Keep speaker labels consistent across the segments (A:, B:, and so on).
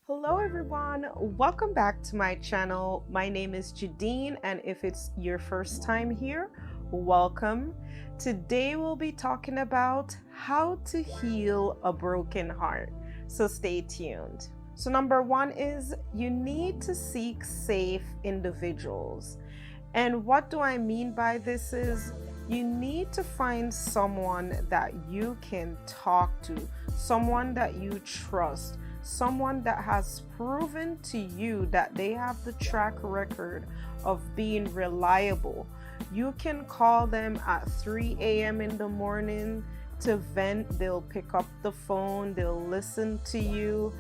A: Hello everyone, welcome back to my channel. My name is Jadine, and if it's your first time here, welcome. Today we'll be talking about how to heal a broken heart, so stay tuned. So number one is you need to seek safe individuals. And what do I mean by this is you need to find someone that you can talk to, someone that you trust, someone that has proven to you that they have the track record of being reliable. You can call them at 3 a.m. in the morning to vent. They'll pick up the phone, they'll listen to you,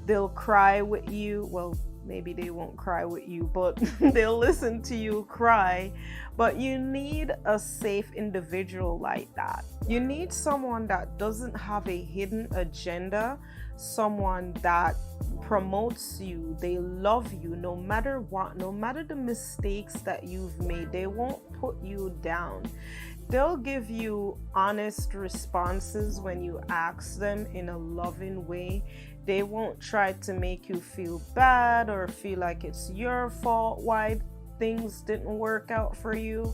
A: they'll cry with you. Well, maybe they won't cry with you, but they'll listen to you cry. But you need a safe individual like that. You need someone that doesn't have a hidden agenda, someone that promotes you. They love you no matter what, no matter the mistakes that you've made. They won't put you down. They'll give you honest responses when you ask them in a loving way. They won't try to make you feel bad or feel like it's your fault why things didn't work out for you.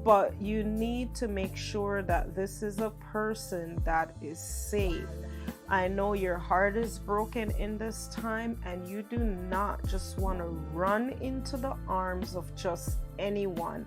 A: But you need to make sure that this is a person that is safe. I know your heart is broken in this time, and you do not just want to run into the arms of just anyone.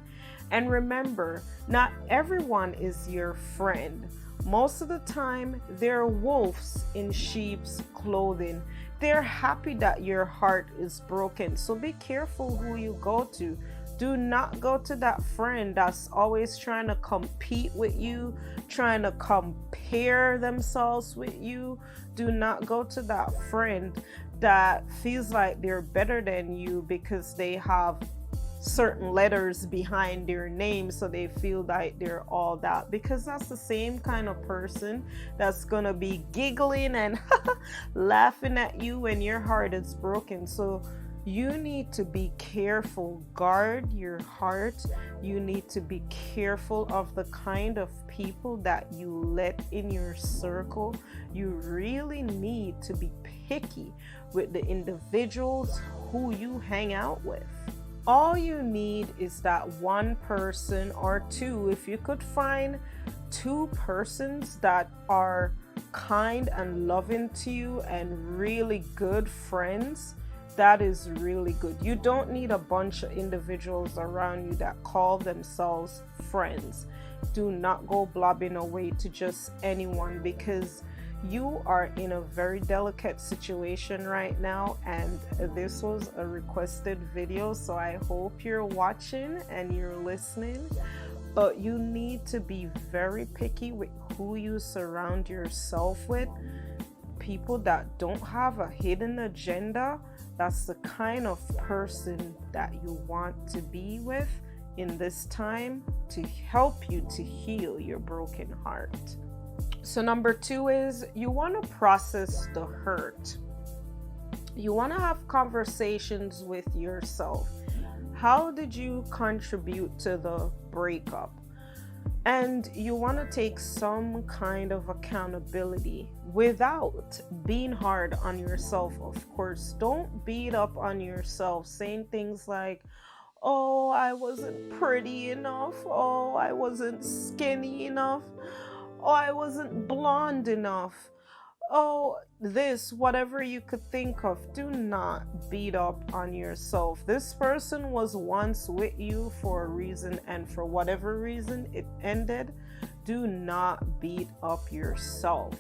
A: And remember, not everyone is your friend. Most of the time, they're wolves in sheep's clothing. They're happy that your heart is broken. So be careful who you go to. Do not go to that friend that's always trying to compete with you, trying to compare themselves with you. Do not go to that friend that feels like they're better than you because they have certain letters behind their name, so they feel like they're all that, because that's the same kind of person that's gonna be giggling and laughing at you when your heart is broken. So you need to be careful. Guard your heart. You need to be careful of the kind of people that you let in your circle. You really need to be picky with the individuals who you hang out with. All you need is that one person or two. If you could find two persons that are kind and loving to you and really good friends, that is really good. You don't need a bunch of individuals around you that call themselves friends. Do not go blobbing away to just anyone, because you are in a very delicate situation right now, and this was a requested video, so I hope you're watching and you're listening. But you need to be very picky with who you surround yourself with. People that don't have a hidden agenda, that's the kind of person that you want to be with in this time to help you to heal your broken heart. So number two is you want to process the hurt. You want to have conversations with yourself. How did you contribute to the breakup? And you want to take some kind of accountability without being hard on yourself, of course. Don't beat up on yourself saying things like, oh, I wasn't pretty enough. Oh, I wasn't skinny enough. Oh, I wasn't blonde enough. Oh, this, whatever you could think of. Do not beat up on yourself. This person was once with you for a reason, and for whatever reason it ended. Do not beat up yourself.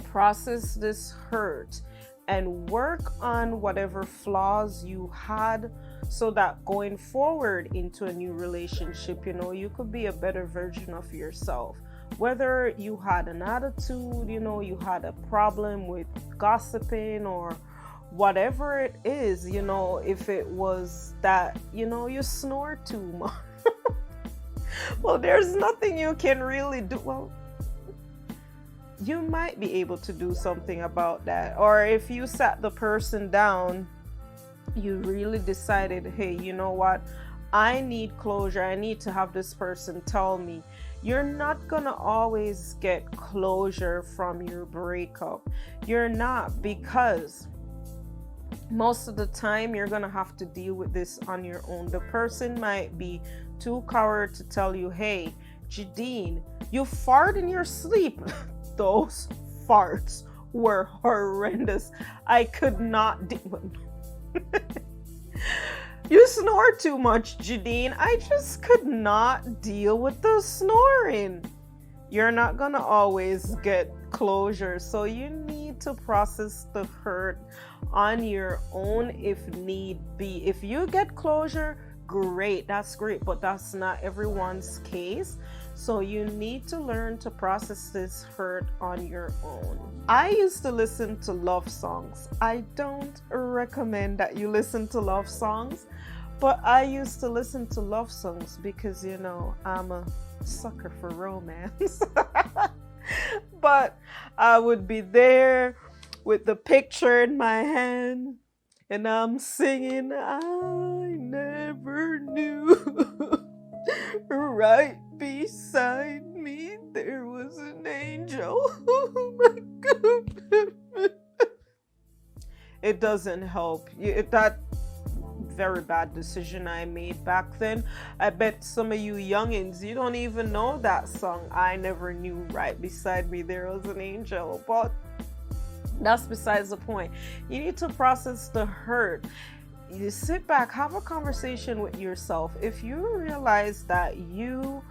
A: Process this hurt and work on whatever flaws you had, so that going forward into a new relationship, you could be a better version of yourself. Whether you had an attitude, you had a problem with gossiping or whatever it is, if it was that, you snore too much. Well, there's nothing you can really do. Well, you might be able to do something about that. Or if you sat the person down, you really decided, hey, you know what? I need closure. I need to have this person tell me. You're not gonna always get closure from your breakup. You're not, because most of the time you're gonna have to deal with this on your own. The person might be too coward to tell you, hey, Jadine, you fart in your sleep. Those farts were horrendous. I could not You snore too much, Jadine. I just could not deal with the snoring. You're not gonna always get closure, so you need to process the hurt on your own if need be. If you get closure, great, that's great, but that's not everyone's case. So you need to learn to process this hurt on your own. I used to listen to love songs. I don't recommend that you listen to love songs, but I used to listen to love songs because, you know, I'm a sucker for romance. But I would be there with the picture in my hand and I'm singing, I never knew. Right beside me there was an angel. Oh my God. It doesn't help. That very bad decision I made back then. I bet some of you youngins, you don't even know that song, I never knew right beside me there was an angel. But that's besides the point. You need to process the hurt. You sit back, have a conversation with yourself. If you realize that you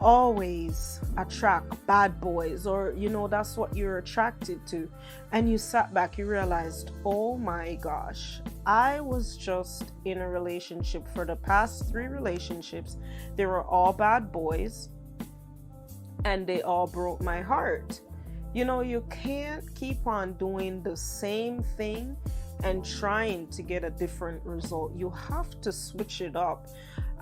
A: always attract bad boys, or you know that's what you're attracted to, and you sat back, you realized, oh my gosh, I was just in a relationship for the past 3 relationships, they were all bad boys and they all broke my heart. You know, you can't keep on doing the same thing and trying to get a different result. You have to switch it up.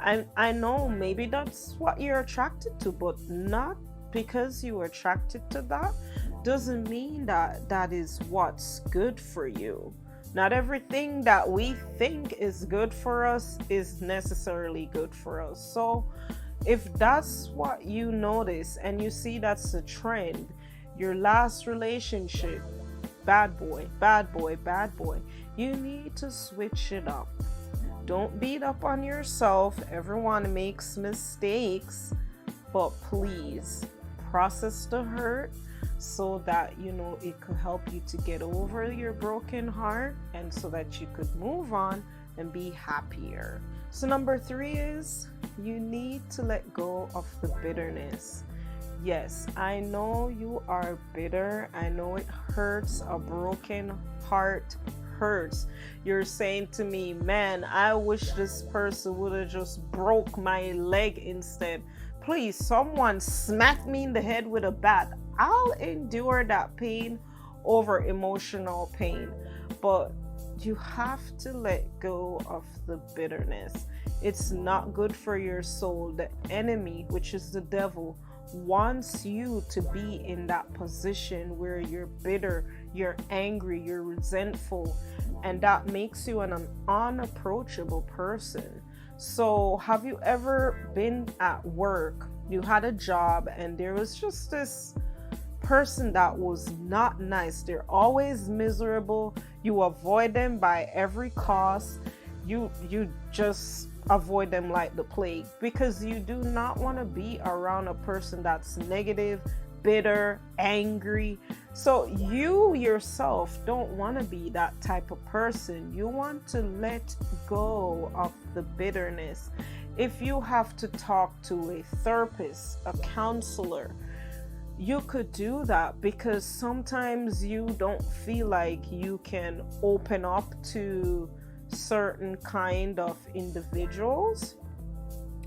A: And I know maybe that's what you're attracted to, but not because you're attracted to that doesn't mean that that is what's good for you. Not everything that we think is good for us is necessarily good for us. So if that's what you notice and you see that's a trend, your last relationship, bad boy, bad boy, bad boy, you need to switch it up. Don't beat up on yourself. Everyone makes mistakes, but please process the hurt so that, you know, it could help you to get over your broken heart and so that you could move on and be happier. So number 3 is you need to let go of the bitterness. Yes, I know you are bitter. I know it hurts. A broken heart hurts. You're saying to me, man, I wish this person would have just broke my leg instead. Please, someone smack me in the head with a bat. I'll endure that pain over emotional pain. But you have to let go of the bitterness. It's not good for your soul. The enemy, which is the devil, wants you to be in that position where you're bitter, you're angry, you're resentful, and that makes you an unapproachable person. So have you ever been at work, you had a job, and there was just this person that was not nice? They're always miserable. You avoid them by every cost. You just avoid them like the plague, because you do not want to be around a person that's negative, bitter, angry. So you yourself don't want to be that type of person. You want to let go of the bitterness. If you have to talk to a therapist, a counselor, you could do that, because sometimes you don't feel like you can open up to certain kind of individuals.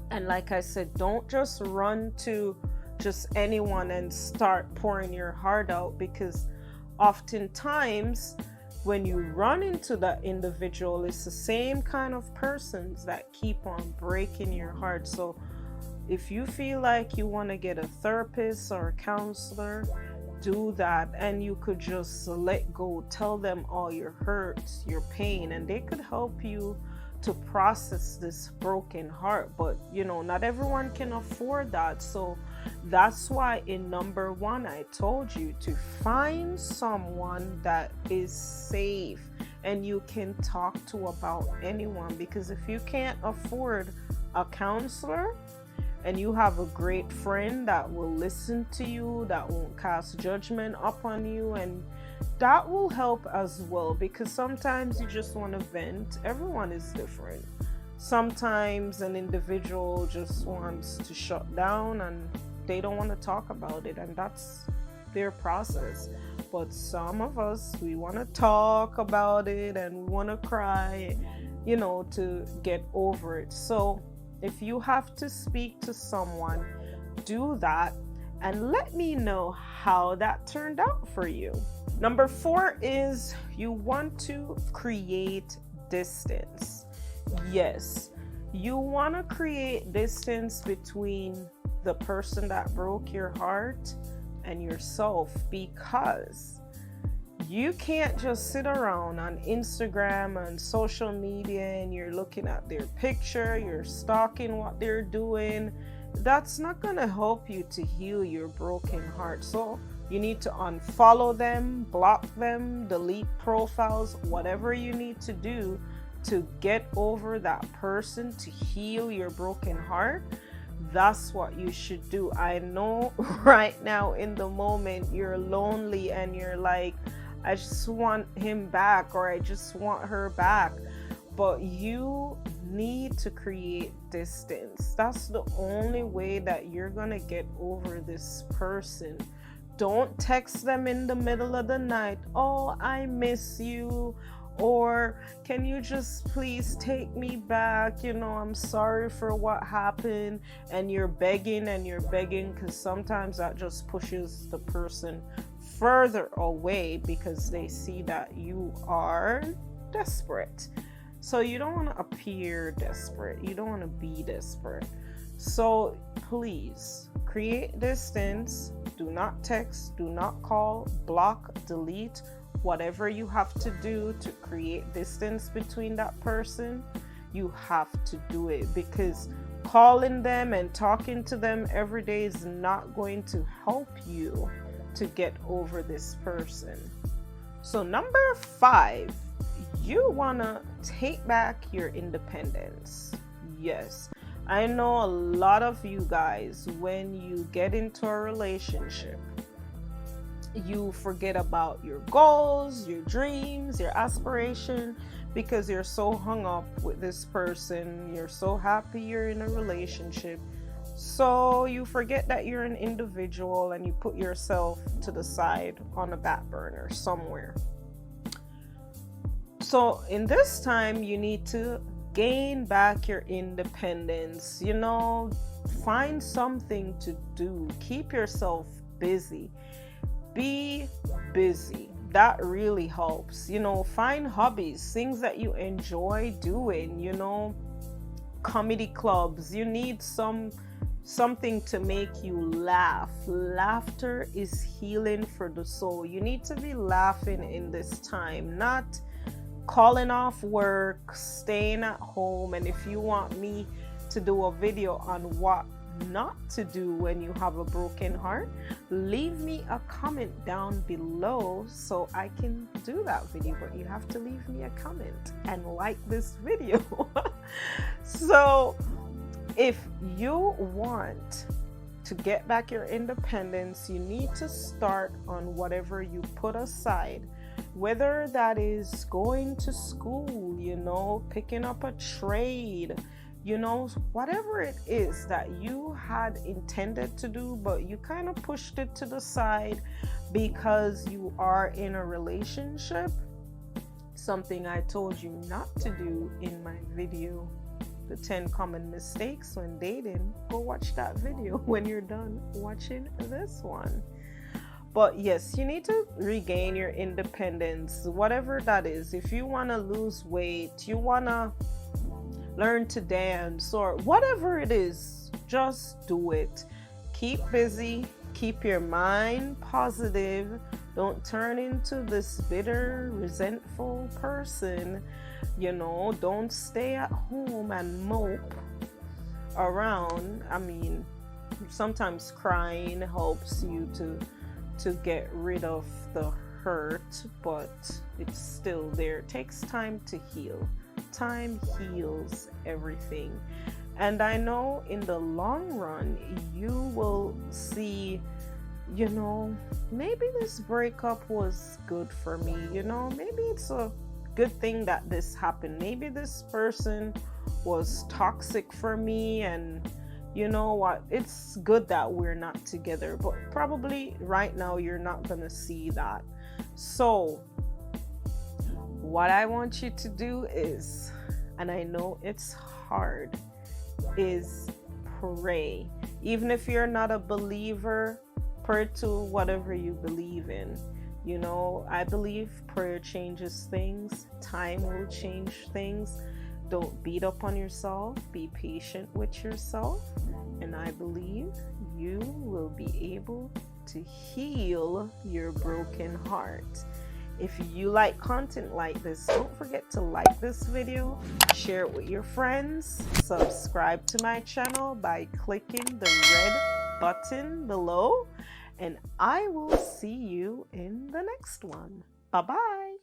A: And like I said, don't just run to just anyone and start pouring your heart out, because oftentimes when you run into that individual, it's the same kind of persons that keep on breaking your heart. So if you feel like you want to get a therapist or a counselor, do that, and you could just let go. Tell them all your hurts, your pain, and they could help you to process this broken heart. But not everyone can afford that. So that's why in number one, I told you to find someone that is safe and you can talk to about anyone. Because if you can't afford a counselor and you have a great friend that will listen to you, that won't cast judgment upon you, and that will help as well. Because sometimes you just want to vent. Everyone is different. Sometimes an individual just wants to shut down and they don't want to talk about it, and that's their process. But some of us, we want to talk about it and we want to cry, to get over it. So if you have to speak to someone, do that and let me know how that turned out for you. Number 4 is you want to create distance. Yes, you want to create distance between the person that broke your heart and yourself, because you can't just sit around on Instagram and social media and you're looking at their picture, you're stalking what they're doing. That's not going to help you to heal your broken heart. So you need to unfollow them, block them, delete profiles, whatever you need to do to get over that person, to heal your broken heart. That's what you should do. I know right now in the moment you're lonely and you're like, I just want him back or I just want her back. But you need to create distance. That's the only way that you're going to get over this person. Don't text them in the middle of the night. Oh, I miss you. Or can you just please take me back? I'm sorry for what happened. And you're begging because sometimes that just pushes the person further away because they see that you are desperate. So you don't want to appear desperate. You don't want to be desperate. So please create distance. Do not text, do not call, block, delete, whatever you have to do to create distance between that person. You have to do it, because calling them and talking to them every day is not going to help you to get over this person. So number 5, you want to take back your independence. Yes, I know a lot of you guys, when you get into a relationship, you forget about your goals, your dreams, your aspiration, because you're so hung up with this person. You're so happy you're in a relationship. So you forget that you're an individual and you put yourself to the side on a back burner somewhere. So in this time, you need to gain back your independence. Find something to do. Keep yourself busy. Be busy. That really helps. Find hobbies, things that you enjoy doing, comedy clubs. You need something to make you laugh. Laughter is healing for the soul. You need to be laughing in this time, not calling off work, staying at home. And if you want me to do a video on what not to do when you have a broken heart, leave me a comment down below so I can do that video. But you have to leave me a comment and like this video. So if you want to get back your independence, you need to start on whatever you put aside, whether that is going to school, picking up a trade, whatever it is that you had intended to do, but you kind of pushed it to the side because you are in a relationship. Something I told you not to do in my video, the 10 common mistakes when dating. Go watch that video when you're done watching this one. But yes, you need to regain your independence, whatever that is. If you want to lose weight, you want to learn to dance, or whatever it is, just do it. Keep busy, keep your mind positive, Don't turn into this bitter, resentful person. Don't stay at home and mope around. I mean, sometimes crying helps you to get rid of the hurt, but it's still there. It takes time to heal. Time heals everything. And I know in the long run, you will see, maybe this breakup was good for me. Maybe it's a good thing that this happened. Maybe this person was toxic for me, and you know what? It's good that we're not together. But probably right now, you're not going to see that. So, what I want you to do is, and I know it's hard, is pray. Even if you're not a believer, pray to whatever you believe in. I believe prayer changes things. Time will change things. Don't beat up on yourself. Be patient with yourself. And I believe you will be able to heal your broken heart. If you like content like this, don't forget to like this video, share it with your friends, subscribe to my channel by clicking the red button below, and I will see you in the next one. Bye-bye.